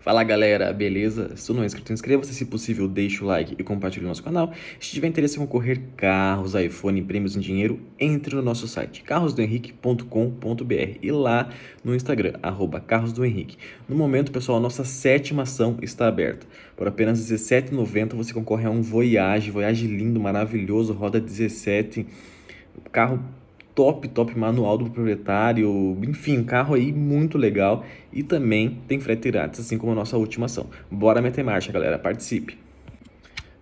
Fala galera, beleza? Se tu não é inscrito, inscreva-se, se possível deixa o like e compartilhe o nosso canal. Se tiver interesse em concorrer carros, iPhone, prêmios em dinheiro, entre no nosso site carrosdohenrique.com.br e lá no Instagram, @carrosdohenrique. No momento, pessoal, a nossa sétima ação está aberta. Por apenas R$17,90 você concorre a um Voyage lindo, maravilhoso, roda 17, carro top manual do proprietário, enfim, um carro aí muito legal e também tem frete grátis, assim como a nossa última ação. Bora meter marcha, galera, participe!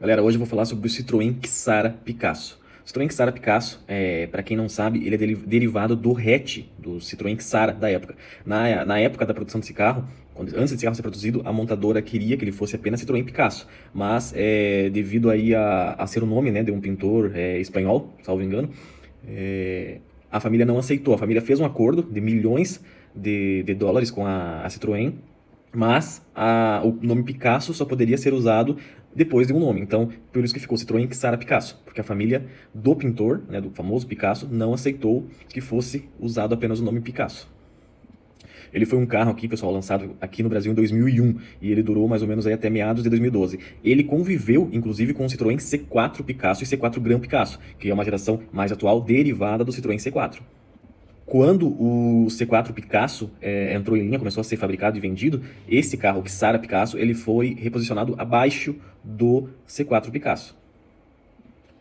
Galera, hoje eu vou falar sobre o Citroën Xara Picasso. O Citroën Xara Picasso, para quem não sabe, ele é derivado do hatch do Citroën Xara da época. Na época da produção desse carro, antes desse carro ser produzido, a montadora queria que ele fosse apenas Citroën Picasso, mas devido aí a ser o nome, né, de um pintor espanhol, salvo engano, a família não aceitou. A família fez um acordo de milhões de dólares com a Citroën, mas o nome Picasso só poderia ser usado depois de um nome. Então, por isso que ficou Citroën Xara Picasso, porque a família do pintor, né, do famoso Picasso, não aceitou que fosse usado apenas o nome Picasso. Ele foi um carro aqui, pessoal, lançado aqui no Brasil em 2001 e ele durou mais ou menos aí até meados de 2012. Ele conviveu, inclusive, com o Citroën C4 Picasso e C4 Gran Picasso, que é uma geração mais atual derivada do Citroën C4. Quando o C4 Picasso entrou em linha, começou a ser fabricado e vendido, esse carro, o Xara Picasso, ele foi reposicionado abaixo do C4 Picasso.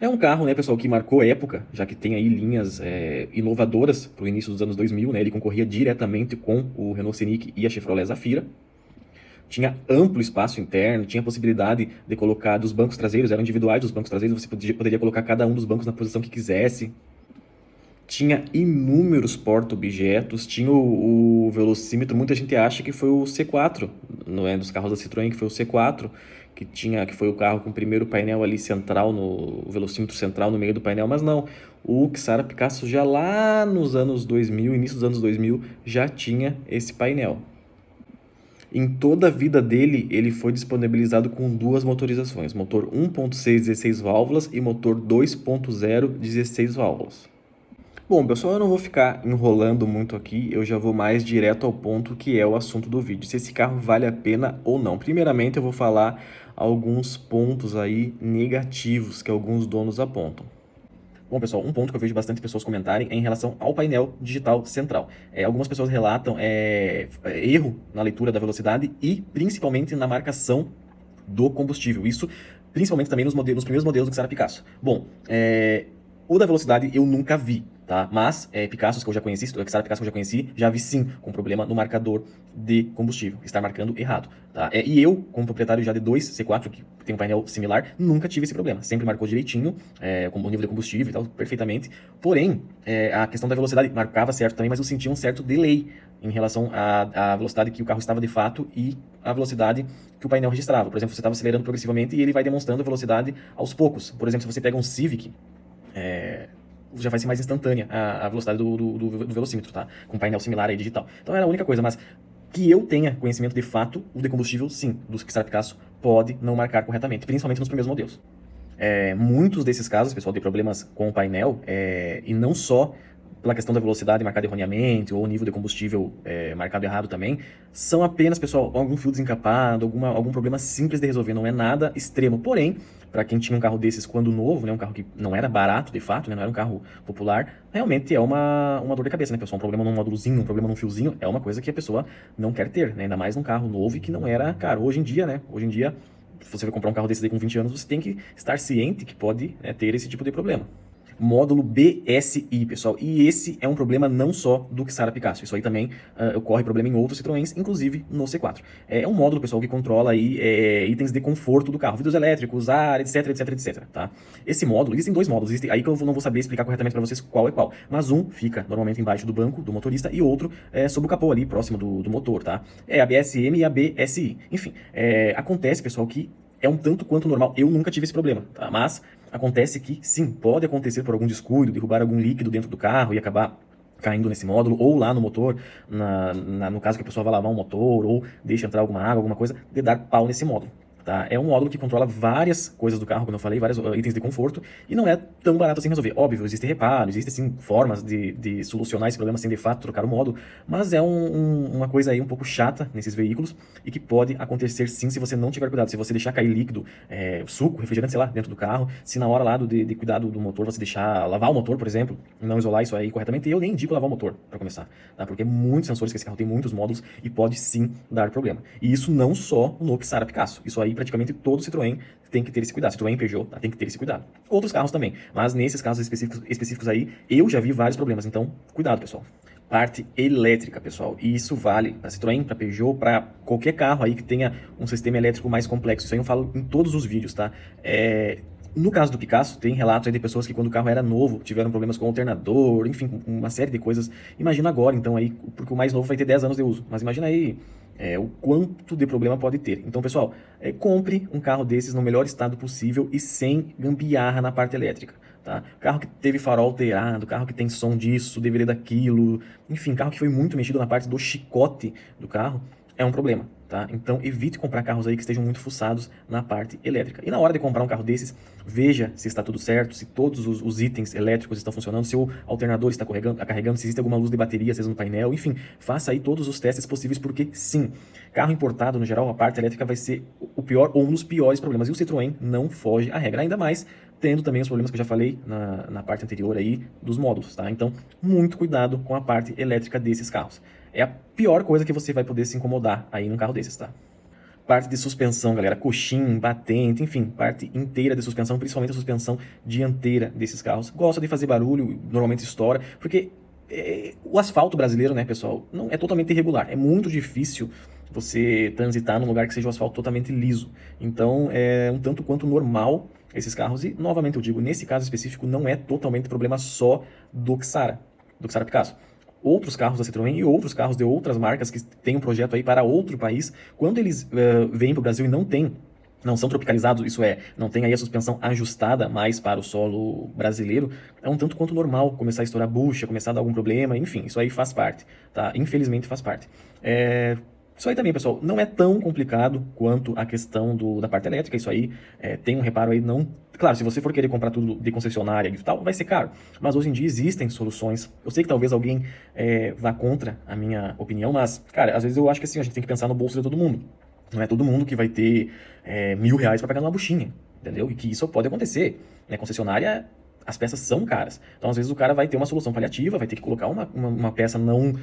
É um carro, né, pessoal, que marcou época, já que tem aí linhas inovadoras para o início dos anos 2000, né? Ele concorria diretamente com o Renault Scenic e a Chevrolet Zafira. Tinha amplo espaço interno, tinha possibilidade de colocar dos bancos traseiros, eram individuais os bancos traseiros, você poderia colocar cada um dos bancos na posição que quisesse. Tinha inúmeros porta-objetos, tinha o velocímetro, muita gente acha que foi o C4, não é, dos carros da Citroën, que foi o C4, que foi o carro com o primeiro painel ali central, o velocímetro central no meio do painel, mas não, o Xara Picasso já lá nos anos 2000, início dos anos 2000, já tinha esse painel. Em toda a vida dele, ele foi disponibilizado com duas motorizações, motor 1.6 16 válvulas e motor 2.0 16 válvulas. Bom, pessoal, eu não vou ficar enrolando muito aqui, eu já vou mais direto ao ponto que é o assunto do vídeo, se esse carro vale a pena ou não. Primeiramente, eu vou falar alguns pontos aí negativos que alguns donos apontam. Bom, pessoal, um ponto que eu vejo bastante pessoas comentarem é em relação ao painel digital central. Algumas pessoas relatam erro na leitura da velocidade e principalmente na marcação do combustível. Isso principalmente também nos primeiros modelos do Xara Picasso. Bom, o da velocidade eu nunca vi, tá? Mas Picassos que eu já conheci, Xara Picasso que eu já conheci, já vi sim com problema no marcador de combustível, estar marcando errado, tá? E eu, como proprietário já de dois C4, que tem um painel similar, nunca tive esse problema. Sempre marcou direitinho, com o nível de combustível e tal, perfeitamente. Porém, a questão da velocidade marcava certo também, mas eu sentia um certo delay em relação à velocidade que o carro estava de fato e a velocidade que o painel registrava. Por exemplo, você estava acelerando progressivamente e ele vai demonstrando a velocidade aos poucos. Por exemplo, se você pega um Civic, já vai ser mais instantânea a velocidade do velocímetro, tá? Com painel similar aí digital. Então era a única coisa, mas que eu tenha conhecimento de fato, o de combustível, sim, do Xara Picasso pode não marcar corretamente, principalmente nos primeiros modelos. Muitos desses casos, pessoal, de problemas com o painel, e não só pela questão da velocidade marcada erroneamente, ou o nível de combustível marcado errado também, são apenas, pessoal, algum fio desencapado, algum problema simples de resolver, não é nada extremo. Porém, para quem tinha um carro desses quando novo, né, um carro que não era barato de fato, né, não era um carro popular, realmente é uma dor de cabeça, né, pessoal? Um problema num módulozinho, um problema num fiozinho, é uma coisa que a pessoa não quer ter, né, ainda mais num carro novo e que não era caro. Hoje em dia, se você vai comprar um carro desse aí com 20 anos, você tem que estar ciente que pode ter esse tipo de problema. Módulo BSI, pessoal, e esse é um problema não só do Xara Picasso, isso aí também ocorre problema em outros Citroëns, inclusive no C4. É um módulo, pessoal, que controla aí itens de conforto do carro, vidros elétricos, ar, etc, tá? Esse módulo, existem dois módulos, aí que eu não vou saber explicar corretamente para vocês qual é qual, mas um fica normalmente embaixo do banco do motorista e outro sob o capô ali, próximo do motor, tá? É a BSM e a BSI. Enfim, acontece, pessoal, que é um tanto quanto normal. Eu nunca tive esse problema, tá? Mas acontece que, sim, pode acontecer por algum descuido, derrubar algum líquido dentro do carro e acabar caindo nesse módulo, ou lá no motor, no caso que a pessoa vai lavar um motor, ou deixa entrar alguma água, alguma coisa, de dar pau nesse módulo. tá? É um módulo que controla várias coisas do carro, como eu falei, vários itens de conforto, e não é tão barato assim resolver. Óbvio, existe reparo, existem sim formas de solucionar esse problema sem de fato trocar o módulo, mas é uma coisa aí um pouco chata nesses veículos e que pode acontecer sim se você não tiver cuidado, se você deixar cair líquido, suco, refrigerante, sei lá, dentro do carro, se na hora lá de cuidado do motor você deixar lavar o motor, por exemplo, não isolar isso aí corretamente, eu nem indico lavar o motor para começar, tá? Porque muitos sensores que esse carro tem, muitos módulos e pode sim dar problema. E isso não só no Xara Picasso, isso aí praticamente todo Citroën tem que ter esse cuidado. Citroën e Peugeot, tá? Tem que ter esse cuidado. Outros carros também, mas nesses casos específicos aí, eu já vi vários problemas, então cuidado, pessoal. Parte elétrica, pessoal, e isso vale para Citroën, para Peugeot, para qualquer carro aí que tenha um sistema elétrico mais complexo. Isso aí eu falo em todos os vídeos, tá? No caso do Picasso, tem relatos aí de pessoas que quando o carro era novo tiveram problemas com o alternador, enfim, uma série de coisas. Imagina agora, então, aí, porque o mais novo vai ter 10 anos de uso, mas imagina aí o quanto de problema pode ter. Então, pessoal, compre um carro desses no melhor estado possível e sem gambiarra na parte elétrica. Tá? Carro que teve farol alterado, carro que tem som disso, DVD daquilo, enfim, carro que foi muito mexido na parte do chicote do carro, é um problema, tá? Então evite comprar carros aí que estejam muito fuçados na parte elétrica. E na hora de comprar um carro desses, veja se está tudo certo, se todos os itens elétricos estão funcionando, se o alternador está carregando, se existe alguma luz de bateria acesa no painel, enfim, faça aí todos os testes possíveis, porque sim, carro importado, no geral, a parte elétrica vai ser o pior ou um dos piores problemas. E o Citroën não foge à regra, ainda mais tendo também os problemas que eu já falei na parte anterior aí dos módulos, tá? Então, muito cuidado com a parte elétrica desses carros. É a pior coisa que você vai poder se incomodar aí num carro desses, tá? Parte de suspensão, galera, coxim, batente, enfim, parte inteira de suspensão, principalmente a suspensão dianteira desses carros. Gosta de fazer barulho, normalmente estoura, porque o asfalto brasileiro, né, pessoal, não é totalmente irregular. É muito difícil você transitar num lugar que seja o asfalto totalmente liso. Então, é um tanto quanto normal esses carros. E, novamente, eu digo, nesse caso específico, não é totalmente problema só do Xara Picasso. Outros carros da Citroën e outros carros de outras marcas que têm um projeto aí para outro país, quando eles vêm para o Brasil e não são tropicalizados, isso é, não tem aí a suspensão ajustada mais para o solo brasileiro, é um tanto quanto normal começar a estourar bucha, começar a dar algum problema, enfim, isso aí faz parte, tá? Infelizmente faz parte. Isso aí também, pessoal, não é tão complicado quanto a questão da parte elétrica, isso aí tem um reparo aí, não... Claro, se você for querer comprar tudo de concessionária e tal, vai ser caro, mas hoje em dia existem soluções. Eu sei que talvez alguém vá contra a minha opinião, mas, cara, às vezes eu acho que assim, a gente tem que pensar no bolso de todo mundo. Não é todo mundo que vai ter R$ 1.000 para pagar numa buchinha, entendeu? E que isso pode acontecer, né? Concessionária, as peças são caras. Então, às vezes, o cara vai ter uma solução paliativa, vai ter que colocar uma peça não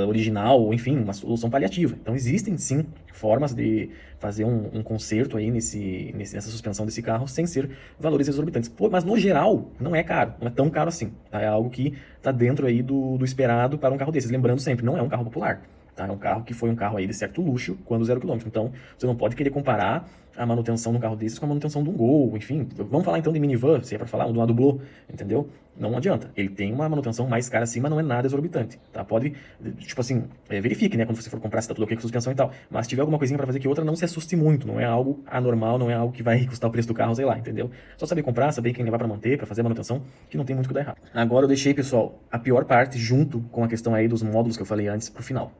original, ou enfim, uma solução paliativa. Então, existem, sim, formas de fazer um conserto aí nessa suspensão desse carro sem ser valores exorbitantes. Pô, mas, no geral, não é caro, não é tão caro assim. Tá? É algo que está dentro aí do esperado para um carro desses. Lembrando sempre, não é um carro popular. Tá? É um carro que foi um carro aí de certo luxo quando 0 km. Então, você não pode querer comparar a manutenção de um carro desses com a manutenção de um Gol, enfim. Vamos falar então de minivan, se é para falar, de uma Dublô, entendeu? Não adianta. Ele tem uma manutenção mais cara assim, mas não é nada exorbitante, tá? Pode, tipo assim, verifique, né, quando você for comprar se tá tudo ok com suspensão e tal. Mas se tiver alguma coisinha para fazer que outra, não se assuste muito. Não é algo anormal, não é algo que vai custar o preço do carro, sei lá, entendeu? Só saber comprar, saber quem levar para manter, para fazer a manutenção, que não tem muito o que dar errado. Agora eu deixei, pessoal, a pior parte, junto com a questão aí dos módulos que eu falei antes, pro final.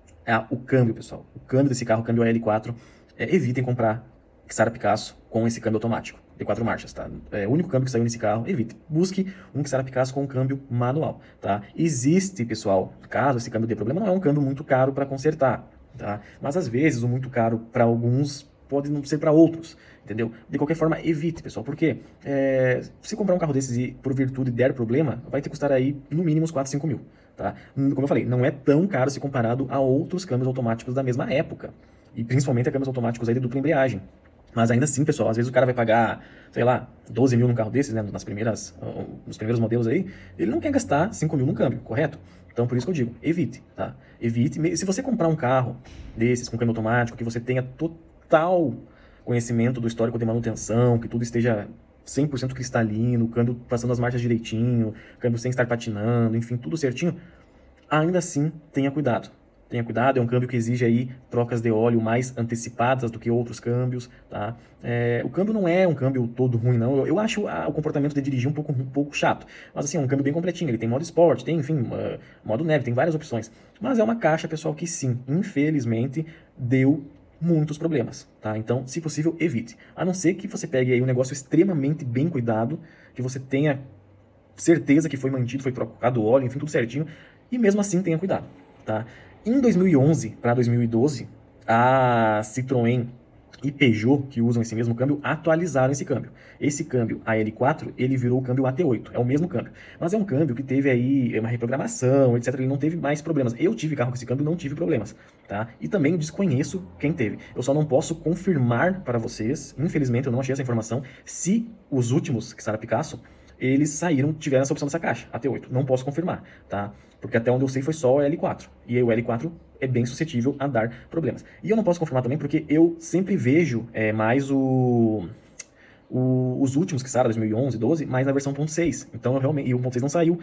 O câmbio, pessoal. O câmbio desse carro, o câmbio AL4, evitem comprar Xara Picasso com esse câmbio automático, de 4 marchas, tá? É o único câmbio que saiu nesse carro, evite. Busque um Xara Picasso com um câmbio manual, tá? Existe, pessoal, caso esse câmbio dê problema, não é um câmbio muito caro para consertar, tá? Mas às vezes o muito caro para alguns pode não ser para outros, entendeu? De qualquer forma, evite, pessoal, porque se comprar um carro desses e por virtude der problema, vai te custar aí no mínimo uns 4, 5 mil, tá? Como eu falei, não é tão caro se comparado a outros câmbios automáticos da mesma época, e principalmente a câmbios automáticos aí de dupla embreagem. Mas ainda assim, pessoal, às vezes o cara vai pagar, sei lá, 12 mil num carro desses, né, nos primeiros modelos aí, ele não quer gastar 5 mil num câmbio, correto? Então, por isso que eu digo, evite, tá? Evite. Se você comprar um carro desses com câmbio automático, que você tenha total conhecimento do histórico de manutenção, que tudo esteja 100% cristalino, o câmbio passando as marchas direitinho, câmbio sem estar patinando, enfim, tudo certinho, ainda assim, tenha cuidado. Tenha cuidado, é um câmbio que exige aí trocas de óleo mais antecipadas do que outros câmbios, tá? O câmbio não é um câmbio todo ruim, não. Eu acho o comportamento de dirigir um pouco chato. Mas assim, é um câmbio bem completinho. Ele tem modo esporte, tem, enfim, modo neve, tem várias opções. Mas é uma caixa, pessoal, que sim, infelizmente, deu muitos problemas, tá? Então, se possível, evite. A não ser que você pegue aí um negócio extremamente bem cuidado, que você tenha certeza que foi mantido, foi trocado óleo, enfim, tudo certinho, e mesmo assim tenha cuidado, tá? Em 2011 para 2012, a Citroën e Peugeot, que usam esse mesmo câmbio, atualizaram esse câmbio. Esse câmbio AL4, ele virou o câmbio AT8, é o mesmo câmbio. Mas é um câmbio que teve aí uma reprogramação, etc. Ele não teve mais problemas. Eu tive carro com esse câmbio, não tive problemas, tá? E também desconheço quem teve. Eu só não posso confirmar para vocês, infelizmente eu não achei essa informação, se os últimos, que Sara Picasso, eles tiveram essa opção dessa caixa, AT8. Não posso confirmar, tá? Porque até onde eu sei foi só o L4. E aí o L4 é bem suscetível a dar problemas. E eu não posso confirmar também porque eu sempre vejo mais os últimos que saíram, 2011, 12, mais na versão 1.6. Então, eu realmente, e o 1.6 não saiu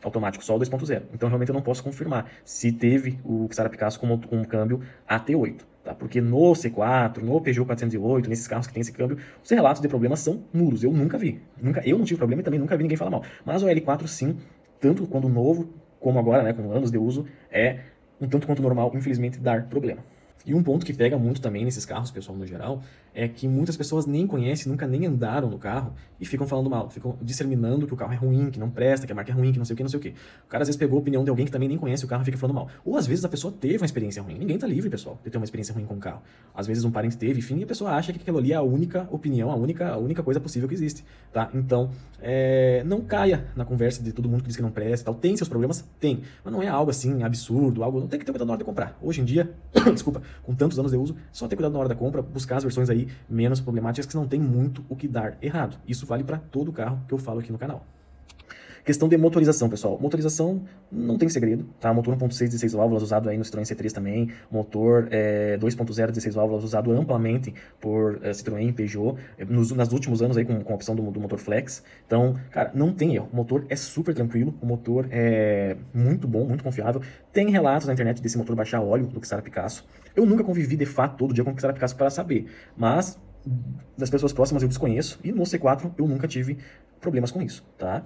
automático, só o 2.0. Então, realmente, eu não posso confirmar se teve o Xara Picasso com um câmbio AT8. Tá? Porque no C4, no Peugeot 408, nesses carros que tem esse câmbio, os relatos de problemas são nulos. Eu nunca vi. Eu não tive problema e também nunca vi ninguém falar mal. Mas o L4, sim, tanto quando novo, como agora, né, com anos de uso, é um tanto quanto normal, infelizmente, dar problema. E um ponto que pega muito também nesses carros, pessoal, no geral, é que muitas pessoas nem conhecem, nunca nem andaram no carro e ficam falando mal, ficam disseminando que o carro é ruim, que não presta, que a marca é ruim, que não sei o que, não sei o que. O cara às vezes pegou a opinião de alguém que também nem conhece o carro e fica falando mal. Ou às vezes a pessoa teve uma experiência ruim. Ninguém tá livre, pessoal, de ter uma experiência ruim com o carro. Às vezes um parente teve, enfim, e a pessoa acha que aquilo ali é a única opinião, a única coisa possível que existe, tá? Então, não caia na conversa de todo mundo que diz que não presta e tal. Tem seus problemas? Tem. Mas não é algo assim absurdo, algo... Não tem que ter cuidado na hora de comprar. Hoje em dia, desculpa, com tantos anos de uso, só ter cuidado na hora da compra, buscar as versões aí menos problemáticas que não tem muito o que dar errado. Isso vale para todo carro que eu falo aqui no canal. Questão de motorização, pessoal. Motorização não tem segredo, tá? Motor 1.6 16 válvulas usado aí no Citroën C3 também. Motor 2.0 16 válvulas usado amplamente por Citroën e Peugeot. Nos últimos anos aí com a opção do motor flex. Então, cara, não tem erro. O motor é super tranquilo. O motor é muito bom, muito confiável. Tem relatos na internet desse motor baixar óleo do Xara Picasso. Eu nunca convivi de fato todo dia com o Xara Picasso para saber. Mas das pessoas próximas eu desconheço. E no C4 eu nunca tive problemas com isso, tá?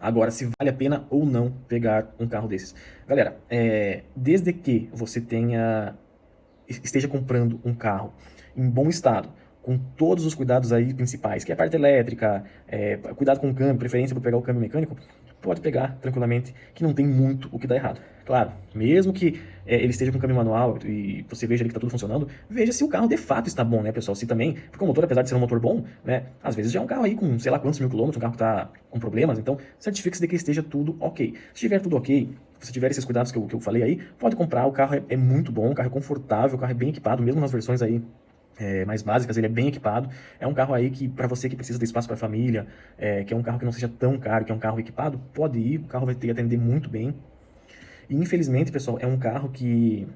Agora, se vale a pena ou não pegar um carro desses. Galera, desde que você esteja comprando um carro em bom estado, com todos os cuidados aí principais, que é a parte elétrica, cuidado com o câmbio, preferência por pegar o câmbio mecânico, pode pegar tranquilamente, que não tem muito o que dar errado. Claro, mesmo que ele esteja com câmbio manual e você veja ali que está tudo funcionando, veja se o carro de fato está bom, né, pessoal? Se também, porque o motor, apesar de ser um motor bom, né, às vezes já é um carro aí com sei lá quantos mil quilômetros, um carro que está com problemas, então certifique-se de que esteja tudo ok. Se estiver tudo ok, se tiver esses cuidados que eu falei aí, pode comprar, o carro é muito bom, o carro é confortável, o carro é bem equipado, mesmo nas versões aí mais básicas, ele é bem equipado. É um carro aí que, para você que precisa de espaço para a família, que é um carro que não seja tão caro, que é um carro equipado, pode ir, o carro vai te atender muito bem. E infelizmente, pessoal, é um carro que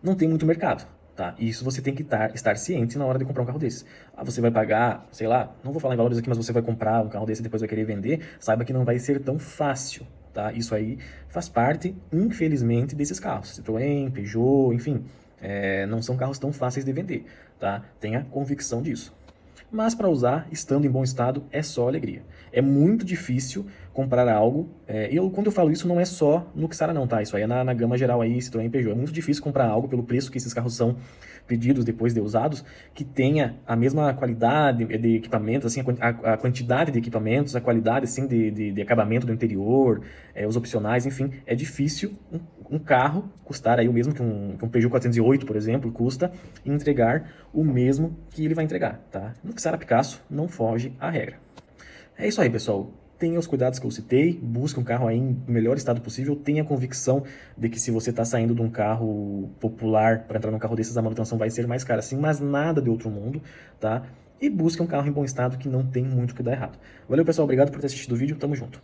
não tem muito mercado, tá? E isso você tem que estar ciente na hora de comprar um carro desses. Você vai pagar, sei lá, não vou falar em valores aqui, mas você vai comprar um carro desse e depois vai querer vender, saiba que não vai ser tão fácil, tá? Isso aí faz parte, infelizmente, desses carros. Citroën, Peugeot, enfim, não são carros tão fáceis de vender, tá? Tenha convicção disso. Mas para usar, estando em bom estado, é só alegria. É muito difícil comprar algo, quando eu falo isso não é só no Xara não, tá? Isso aí é na gama geral aí, Citroën e Peugeot. É muito difícil comprar algo pelo preço que esses carros são pedidos depois de usados, que tenha a mesma qualidade de equipamentos, assim, a quantidade de equipamentos, a qualidade assim, de acabamento do interior, os opcionais, enfim. É difícil um carro custar aí o mesmo que um Peugeot 408, por exemplo, custa, e entregar o mesmo que ele vai entregar, tá? No Xara Picasso não foge à regra. É isso aí, pessoal. Tenha os cuidados que eu citei, busque um carro aí em melhor estado possível, tenha convicção de que se você está saindo de um carro popular para entrar num carro desses, a manutenção vai ser mais cara, sim, mas nada de outro mundo, tá? E busque um carro em bom estado que não tem muito o que dar errado. Valeu, pessoal, obrigado por ter assistido o vídeo, tamo junto.